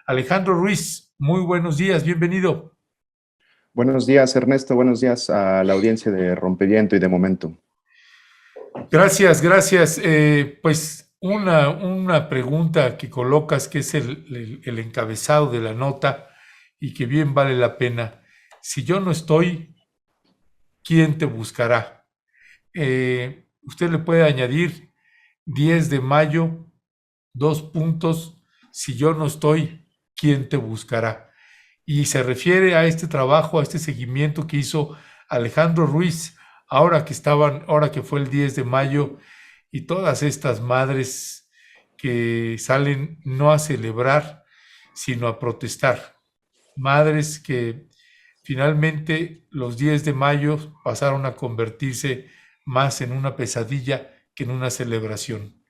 Alejandro Ruiz, muy buenos días, bienvenido. Buenos días, Ernesto. Buenos días a la audiencia de Rompeviento y de Momento. Gracias, gracias. Pues una pregunta que colocas, que es el encabezado de la nota y que bien vale la pena. Si yo no estoy, ¿quién te buscará? Usted le puede añadir 10 de mayo, dos puntos, si yo no estoy, ¿quién te buscará? Y se refiere a este trabajo, a este seguimiento que hizo Alejandro Ruiz, ahora que fue el 10 de mayo, y todas estas madres que salen no a celebrar, sino a protestar. Madres que finalmente los 10 de mayo pasaron a convertirse más en una pesadilla que en una celebración.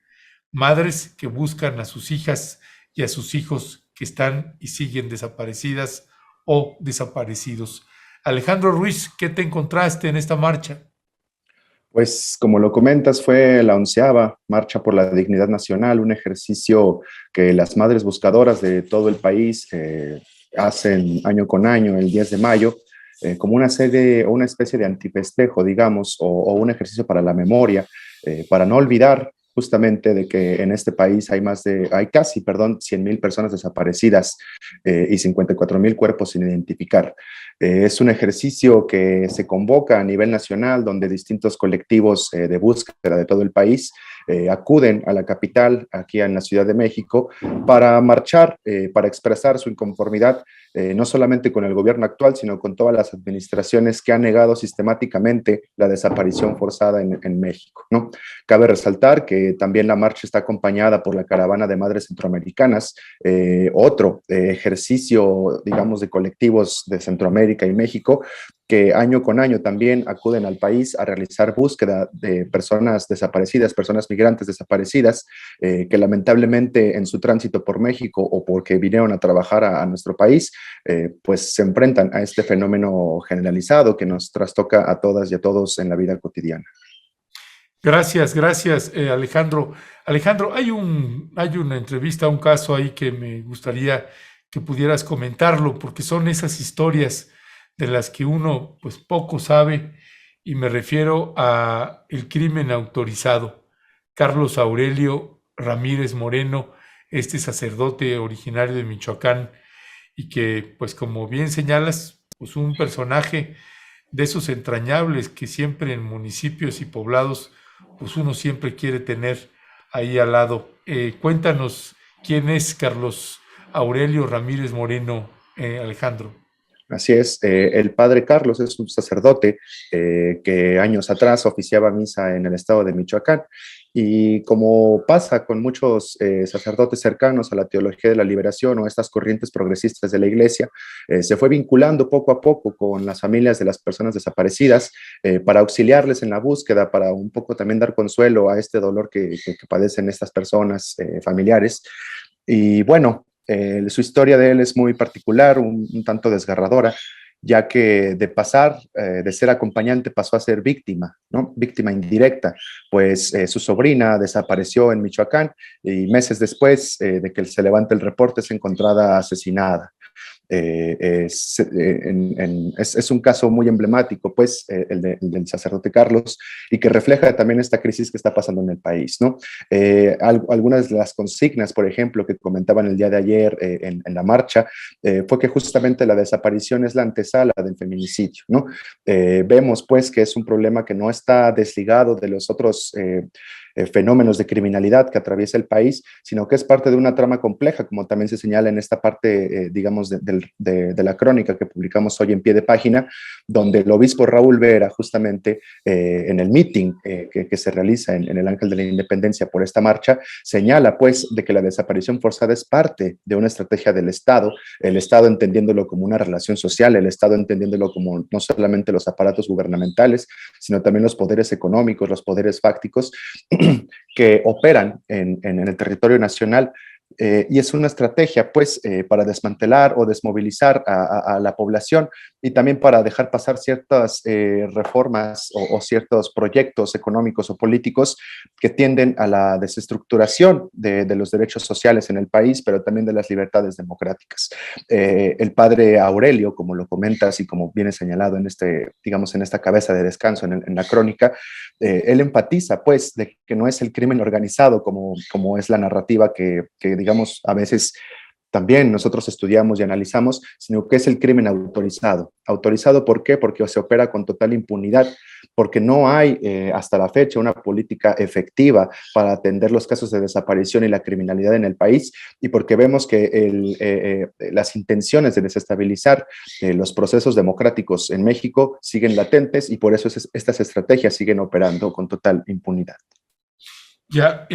Madres que buscan a sus hijas y a sus hijos que están y siguen desaparecidas o desaparecidos. Alejandro Ruiz, ¿qué te encontraste en esta marcha? Pues como lo comentas, fue la 11ª Marcha por la Dignidad Nacional, un ejercicio que las madres buscadoras de todo el país hacen año con año, el 10 de mayo, como una serie o una especie de antifestejo, digamos, o un ejercicio para la memoria, para no olvidar justamente de que en este país hay casi, perdón, 100,000 personas desaparecidas y 54,000 cuerpos sin identificar. Es un ejercicio que se convoca a nivel nacional, donde distintos colectivos de búsqueda de todo el país acuden a la capital, aquí en la Ciudad de México, para marchar, para expresar su inconformidad, no solamente con el gobierno actual, sino con todas las administraciones que han negado sistemáticamente la desaparición forzada en México, ¿no? Cabe resaltar que también la marcha está acompañada por la Caravana de Madres Centroamericanas, otro ejercicio, digamos, de colectivos de Centroamérica y México, que año con año también acuden al país a realizar búsqueda de personas desaparecidas, personas migrantes desaparecidas, que lamentablemente en su tránsito por México o porque vinieron a trabajar a nuestro país, pues se enfrentan a este fenómeno generalizado que nos trastoca a todas y a todos en la vida cotidiana. Gracias, gracias, Alejandro. Alejandro, hay una entrevista, un caso ahí que me gustaría que pudieras comentarlo, porque son esas historias de las que uno pues poco sabe, y me refiero a el crimen autorizado. Carlos Aurelio Ramírez Moreno, este sacerdote originario de Michoacán, y que pues como bien señalas, pues un personaje de esos entrañables que siempre en municipios y poblados, pues uno siempre quiere tener ahí al lado. Cuéntanos quién es Carlos Aurelio Ramírez Moreno, Alejandro. Así es, el padre Carlos es un sacerdote que años atrás oficiaba misa en el estado de Michoacán, y como pasa con muchos sacerdotes cercanos a la teología de la liberación o estas corrientes progresistas de la iglesia, se fue vinculando poco a poco con las familias de las personas desaparecidas para auxiliarles en la búsqueda, para un poco también dar consuelo a este dolor que padecen estas personas familiares. Y bueno, su historia de él es muy particular, un tanto desgarradora, ya que de pasar de ser acompañante pasó a ser víctima, ¿no? Víctima indirecta, pues su sobrina desapareció en Michoacán y meses después de que se levante el reporte es encontrada asesinada. Es un caso muy emblemático, pues, el del sacerdote Carlos, y que refleja también esta crisis que está pasando en el país, ¿no? Algunas de las consignas, por ejemplo, que comentaban el día de ayer en la marcha, fue que justamente la desaparición es la antesala del feminicidio, ¿no? Vemos, pues, que es un problema que no está desligado de los otros fenómenos de criminalidad que atraviesa el país, sino que es parte de una trama compleja, como también se señala en esta parte, digamos, de la crónica que publicamos hoy en pie de página, donde el obispo Raúl Vera, justamente en el meeting que se realiza en el Ángel de la Independencia por esta marcha, señala, pues, de que la desaparición forzada es parte de una estrategia del Estado, el Estado entendiéndolo como una relación social, el Estado entendiéndolo como no solamente los aparatos gubernamentales, sino también los poderes económicos, los poderes fácticos, que operan en el territorio nacional Y es una estrategia, pues, para desmantelar o desmovilizar a la población y también para dejar pasar ciertas reformas o ciertos proyectos económicos o políticos que tienden a la desestructuración de los derechos sociales en el país, pero también de las libertades democráticas. El padre Aurelio, como lo comentas y como viene señalado en digamos, en esta cabeza de descanso en la crónica, él enfatiza, pues, de que no es el crimen organizado como es la narrativa que digamos, a veces también nosotros estudiamos y analizamos, sino que es el crimen autorizado. ¿Autorizado por qué? Porque se opera con total impunidad, porque no hay hasta la fecha una política efectiva para atender los casos de desaparición y la criminalidad en el país, y porque vemos que las intenciones de desestabilizar los procesos democráticos en México siguen latentes y por eso estas estrategias siguen operando con total impunidad. Ya,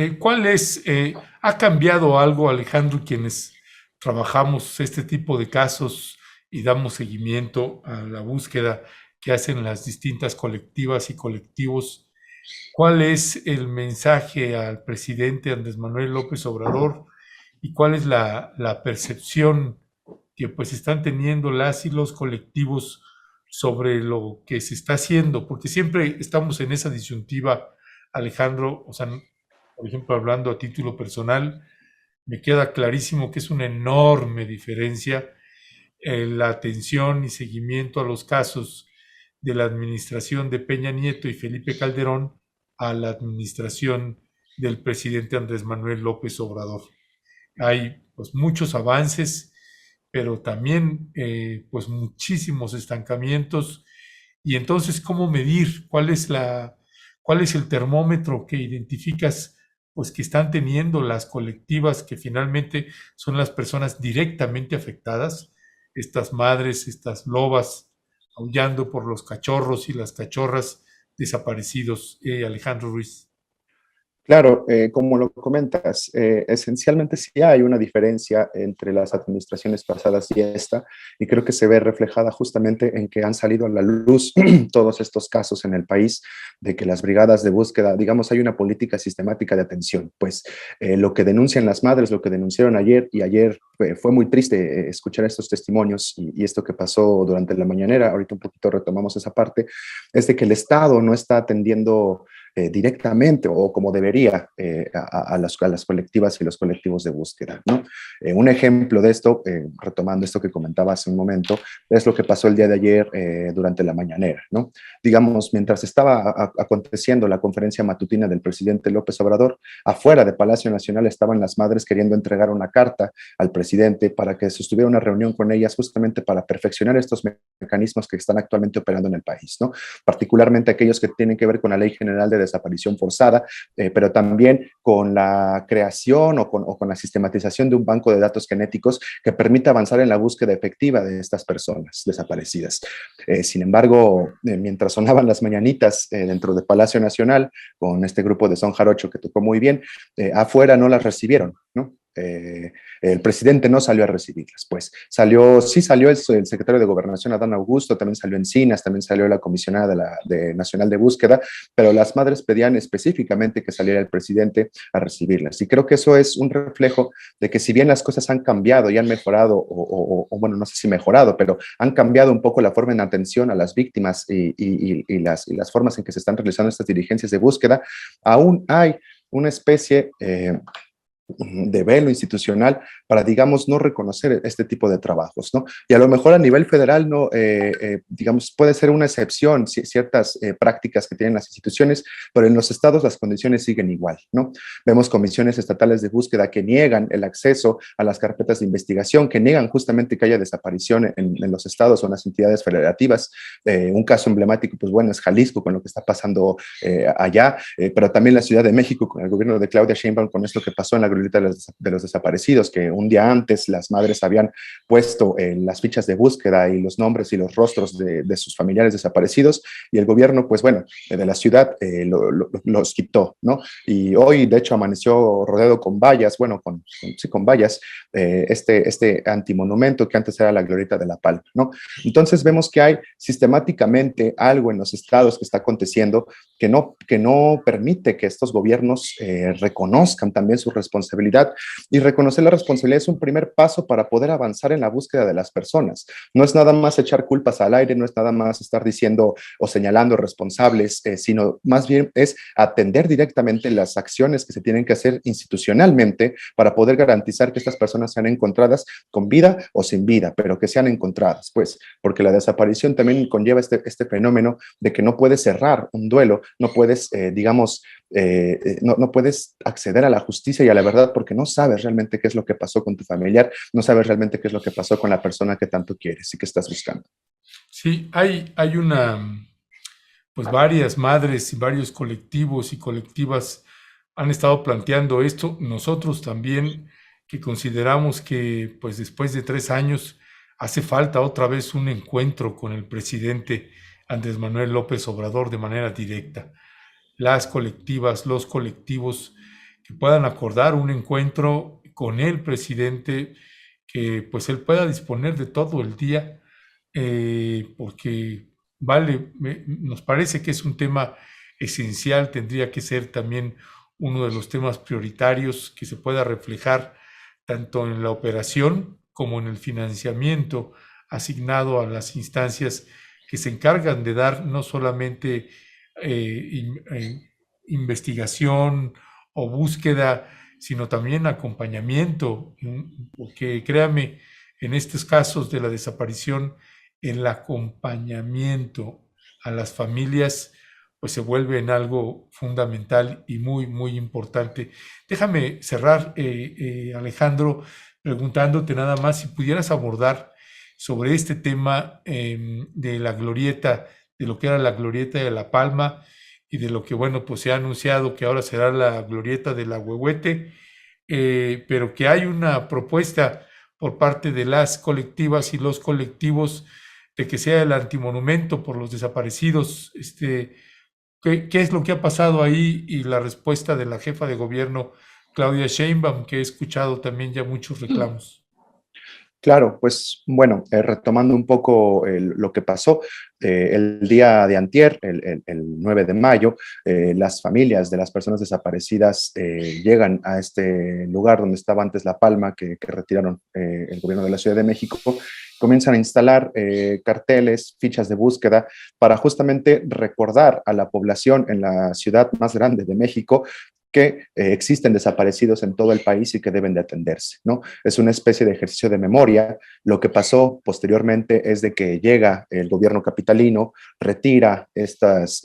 ¿ha cambiado algo, Alejandro, quienes trabajamos este tipo de casos y damos seguimiento a la búsqueda que hacen las distintas colectivas y colectivos? ¿Cuál es el mensaje al presidente Andrés Manuel López Obrador y cuál es la percepción que pues están teniendo las y los colectivos sobre lo que se está haciendo? Porque siempre estamos en esa disyuntiva, Alejandro, o sea, por ejemplo, hablando a título personal, me queda clarísimo que es una enorme diferencia la atención y seguimiento a los casos de la administración de Peña Nieto y Felipe Calderón a la administración del presidente Andrés Manuel López Obrador. Hay pues muchos avances, pero también pues muchísimos estancamientos. Y entonces, ¿cómo medir? ¿Cuál es el termómetro que identificas pues que están teniendo las colectivas que finalmente son las personas directamente afectadas, estas madres, estas lobas aullando por los cachorros y las cachorras desaparecidos, Alejandro Ruiz? Claro, como lo comentas, esencialmente sí hay una diferencia entre las administraciones pasadas y esta, y creo que se ve reflejada justamente en que han salido a la luz todos estos casos en el país, de que las brigadas de búsqueda, digamos, hay una política sistemática de atención. Pues lo que denuncian las madres, lo que denunciaron ayer, y ayer fue muy triste escuchar estos testimonios y esto que pasó durante la mañanera, ahorita un poquito retomamos esa parte, es de que el Estado no está atendiendo directamente o como debería a las colectivas y los colectivos de búsqueda, ¿no? Un ejemplo de esto, retomando esto que comentaba hace un momento, es lo que pasó el día de ayer durante la mañanera, ¿no? Digamos, mientras estaba aconteciendo la conferencia matutina del presidente López Obrador, afuera de Palacio Nacional estaban las madres queriendo entregar una carta al presidente para que sostuviera una reunión con ellas justamente para perfeccionar estos mecanismos que están actualmente operando en el país, ¿no? Particularmente aquellos que tienen que ver con la Ley General de Desaparición Forzada, pero también con la creación o con la sistematización de un banco de datos genéticos que permita avanzar en la búsqueda efectiva de estas personas desaparecidas. Sin embargo, mientras sonaban las mañanitas dentro de Palacio Nacional, con este grupo de Son Jarocho que tocó muy bien, afuera no las recibieron, ¿no? El presidente no salió a recibirlas, pues sí salió el secretario de Gobernación, Adán Augusto, también salió Encinas, también salió la comisionada Nacional de Búsqueda, pero las madres pedían específicamente que saliera el presidente a recibirlas. Y creo que eso es un reflejo de que si bien las cosas han cambiado y han mejorado, o bueno, no sé si mejorado, pero han cambiado un poco la forma en atención a las víctimas y las formas en que se están realizando estas diligencias de búsqueda, aún hay una especie de velo institucional para, digamos, no reconocer este tipo de trabajos, ¿no? Y a lo mejor a nivel federal, no, digamos, puede ser una excepción ciertas prácticas que tienen las instituciones, pero en los estados las condiciones siguen igual, ¿no? Vemos comisiones estatales de búsqueda que niegan el acceso a las carpetas de investigación, que niegan justamente que haya desaparición en los estados o en las entidades federativas. Un caso emblemático, pues bueno, es Jalisco con lo que está pasando allá, pero también la Ciudad de México con el gobierno de Claudia Sheinbaum con esto que pasó en la glorieta de los desaparecidos, que un día antes las madres habían puesto en las fichas de búsqueda y los nombres y los rostros de sus familiares desaparecidos, y el gobierno, pues bueno, de la ciudad los quitó, ¿no? Y hoy, de hecho, amaneció rodeado con vallas, bueno, sí, con vallas, este antimonumento que antes era la glorieta de La Palma, ¿no? Entonces vemos que hay sistemáticamente algo en los estados que está aconteciendo que no permite que estos gobiernos reconozcan también su responsabilidad responsabilidad, y reconocer la responsabilidad es un primer paso para poder avanzar en la búsqueda de las personas. No es nada más echar culpas al aire, no es nada más estar diciendo o señalando responsables, sino más bien es atender directamente las acciones que se tienen que hacer institucionalmente para poder garantizar que estas personas sean encontradas con vida o sin vida, pero que sean encontradas, pues, porque la desaparición también conlleva este fenómeno de que no puedes cerrar un duelo, no puedes, no puedes acceder a la justicia y a la verdad porque no sabes realmente qué es lo que pasó con tu familiar, no sabes realmente qué es lo que pasó con la persona que tanto quieres y que estás buscando. Sí, hay pues varias madres y varios colectivos y colectivas han estado planteando esto. Nosotros también, que consideramos que pues después de 3 años hace falta otra vez un encuentro con el presidente Andrés Manuel López Obrador de manera directa. Las colectivas, los colectivos que puedan acordar un encuentro con el presidente, que pues él pueda disponer de todo el día, porque nos parece que es un tema esencial, tendría que ser también uno de los temas prioritarios que se pueda reflejar tanto en la operación como en el financiamiento asignado a las instancias que se encargan de dar no solamente investigación o búsqueda, sino también acompañamiento, porque créame, en estos casos de la desaparición, el acompañamiento a las familias pues se vuelve en algo fundamental y muy, muy importante. Déjame cerrar, Alejandro, preguntándote nada más si pudieras abordar sobre este tema de la glorieta, de lo que era la glorieta de La Palma y de lo que, bueno, pues se ha anunciado que ahora será la glorieta de la Huehuete, pero que hay una propuesta por parte de las colectivas y los colectivos de que sea el antimonumento por los desaparecidos. ¿Qué es lo que ha pasado ahí? Y la respuesta de la jefa de gobierno, Claudia Sheinbaum, que he escuchado también ya muchos reclamos. Claro, pues bueno, retomando un poco lo que pasó, el día de antier, el 9 de mayo, las familias de las personas desaparecidas llegan a este lugar donde estaba antes La Palma, que retiraron el gobierno de la Ciudad de México, comienzan a instalar carteles, fichas de búsqueda para justamente recordar a la población en la ciudad más grande de México que existen desaparecidos en todo el país y que deben de atenderse, ¿no? Es una especie de ejercicio de memoria. Lo que pasó posteriormente es de que llega el gobierno capitalino, retira estas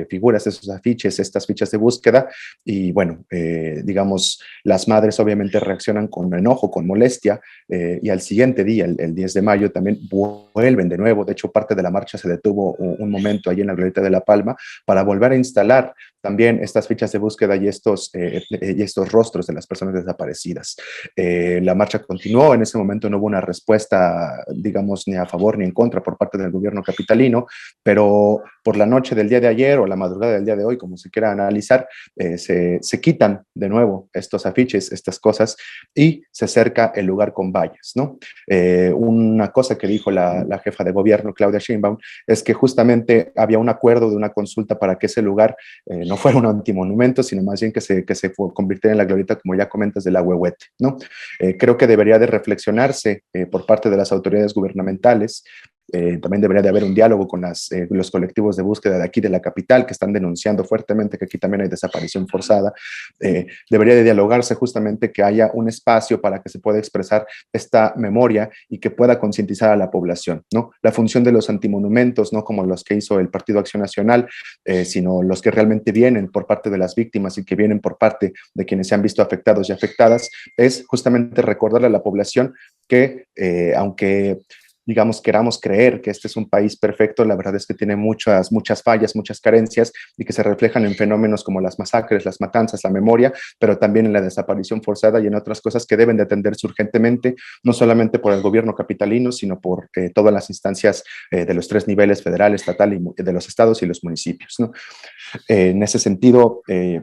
figuras, esos afiches, estas fichas de búsqueda y bueno, digamos, las madres obviamente reaccionan con enojo, con molestia y al siguiente día, el 10 de mayo, también vuelven de nuevo. De hecho, parte de la marcha se detuvo un momento allí en la glorieta de La Palma para volver a instalar también estas fichas de búsqueda y estos rostros de las personas desaparecidas. La marcha continuó, en ese momento no hubo una respuesta, digamos, ni a favor ni en contra por parte del gobierno capitalino, pero por la noche del día de ayer o la madrugada del día de hoy, como se quiera analizar, se quitan de nuevo estos afiches, estas cosas, y se cerca el lugar con vallas, ¿no? Una cosa que dijo la jefa de gobierno, Claudia Sheinbaum, es que justamente había un acuerdo de una consulta para que ese lugar no fuera un antimonumento, sino más bien que se convirtiera en la glorieta, como ya comentas, de la Huehuete, ¿no? Creo que debería de reflexionarse por parte de las autoridades gubernamentales. También debería de haber un diálogo con los colectivos de búsqueda de aquí de la capital que están denunciando fuertemente que aquí también hay desaparición forzada. Debería de dialogarse justamente que haya un espacio para que se pueda expresar esta memoria y que pueda concientizar a la población, ¿no? La función de los antimonumentos, no como los que hizo el Partido Acción Nacional, sino los que realmente vienen por parte de las víctimas y que vienen por parte de quienes se han visto afectados y afectadas, es justamente recordarle a la población que aunque digamos, queramos creer que este es un país perfecto, la verdad es que tiene muchas fallas, muchas carencias y que se reflejan en fenómenos como las masacres, las matanzas, la memoria, pero también en la desaparición forzada y en otras cosas que deben de atenderse urgentemente, no solamente por el gobierno capitalino, sino por todas las instancias de los 3 niveles, federal, estatal y de los estados y los municipios, ¿no? En ese sentido,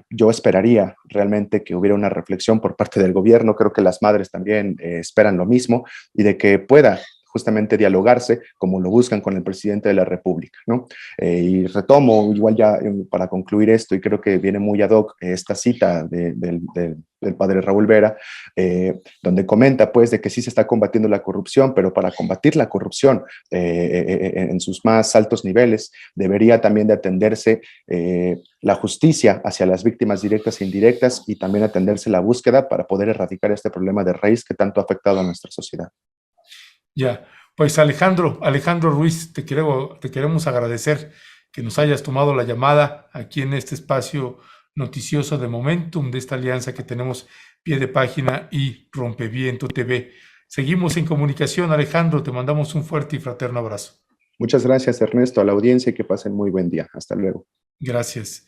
yo esperaría realmente que hubiera una reflexión por parte del gobierno, creo que las madres también esperan lo mismo y de que pueda justamente dialogarse como lo buscan con el presidente de la República, ¿no? Y retomo igual ya para concluir esto, y creo que viene muy ad hoc esta cita del padre Raúl Vera, donde comenta pues de que sí se está combatiendo la corrupción, pero para combatir la corrupción en sus más altos niveles debería también de atenderse la justicia hacia las víctimas directas e indirectas, y también atenderse la búsqueda para poder erradicar este problema de raíz que tanto ha afectado a nuestra sociedad. Ya, pues Alejandro Ruiz, te queremos agradecer que nos hayas tomado la llamada aquí en este espacio noticioso de Momentum, de esta alianza que tenemos Pie de Página y Rompeviento TV. Seguimos en comunicación, Alejandro, te mandamos un fuerte y fraterno abrazo. Muchas gracias, Ernesto, a la audiencia, y que pasen muy buen día. Hasta luego. Gracias.